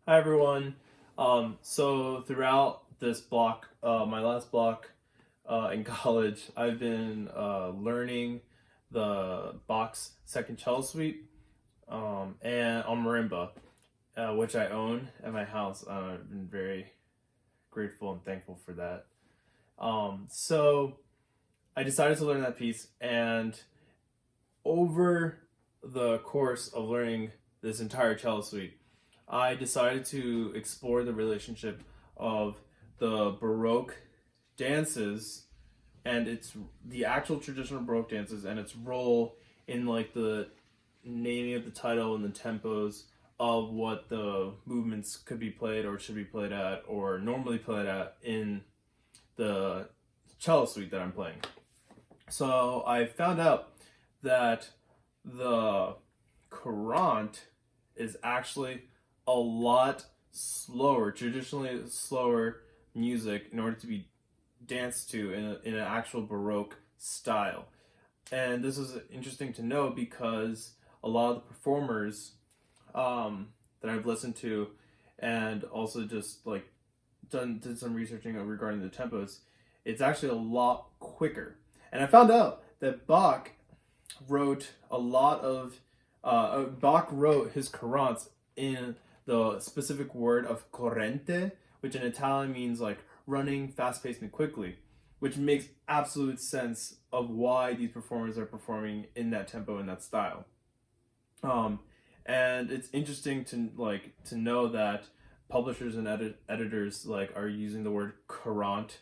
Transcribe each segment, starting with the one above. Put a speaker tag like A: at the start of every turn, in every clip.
A: Hi everyone. So throughout this block, my last block in college, I've been learning the Bach's Second Cello Suite and on marimba, which I own at my house. I've been very grateful and thankful for that. So I decided to learn that piece, and over the course of learning this entire cello suite, I decided to explore the relationship of the Baroque dances and its the actual traditional Baroque dances and its role in like the naming of the title and the tempos of what the movements could be played or should be played at or normally played at in the cello suite that I'm playing. So I found out that the courant is actually a lot slower, traditionally slower music in order to be danced to in an actual Baroque style. And this is interesting to know because a lot of the performers that I've listened to and also just like did some researching regarding the tempos, it's actually a lot quicker. And I found out that wrote a lot of Bach wrote his courants in the specific word of corrente, which in Italian means like running, fast paced, and quickly, which makes absolute sense of why these performers are performing in that tempo and that style. And it's interesting to know that publishers and editors like are using the word courant,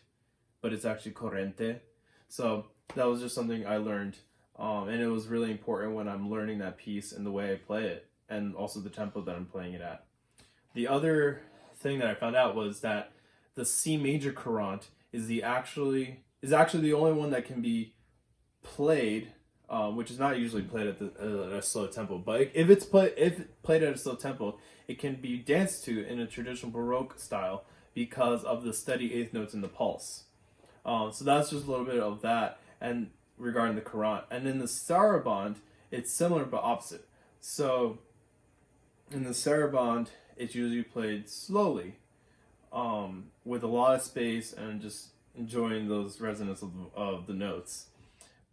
A: but it's actually corrente. So that was just something I learned, and it was really important when I'm learning that piece and the way I play it, and also the tempo that I'm playing it at. The other thing that I found out was that the C major courant is actually the only one that can be played, which is not usually played at a slow tempo. But if played at a slow tempo, it can be danced to in a traditional Baroque style because of the steady eighth notes in the pulse. So that's just a little bit of that, and regarding the courant, and then the saraband, it's similar but opposite. So in the saraband, it's usually played slowly, with a lot of space and just enjoying those resonance of the notes.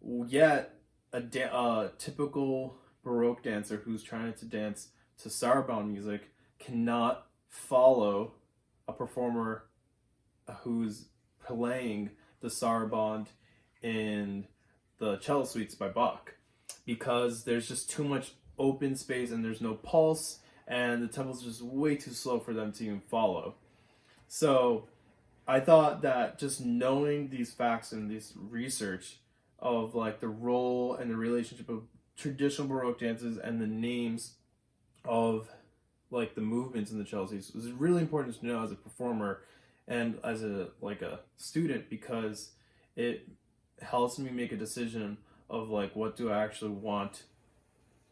A: Yet, a typical Baroque dancer who's trying to dance to saraband music cannot follow a performer who's playing the saraband in the cello suites by Bach, because there's just too much open space and there's no pulse and the tempo's just way too slow for them to even follow. So I thought that just knowing these facts and this research of like the role and the relationship of traditional Baroque dances and the names of like the movements in the cello suites was really important to know as a performer and as a student, because it helps me make a decision of like what do I actually want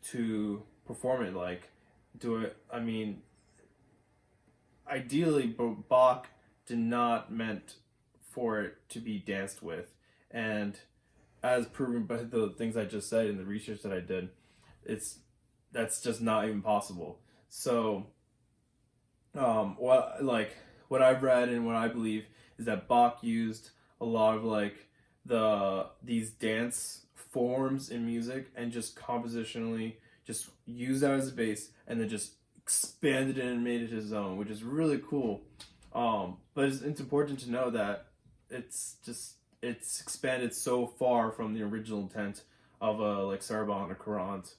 A: to perform it like. I mean, ideally Bach did not meant for it to be danced with, and as proven by the things I just said and the research that I did, that's just not even possible. So what I've read and what I believe is that Bach used a lot of like these dance forms in music and just compositionally just used that as a base and then just expanded it and made it his own, which is really cool. But it's important to know that it's expanded so far from the original intent of a like saraband or courant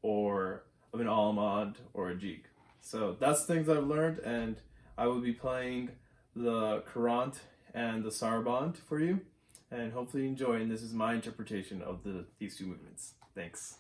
A: or of an allemande or a jig. So that's things I've learned, and I will be playing the courant and the saraband for you, and hopefully you enjoy. And this is my interpretation of these two movements. Thanks.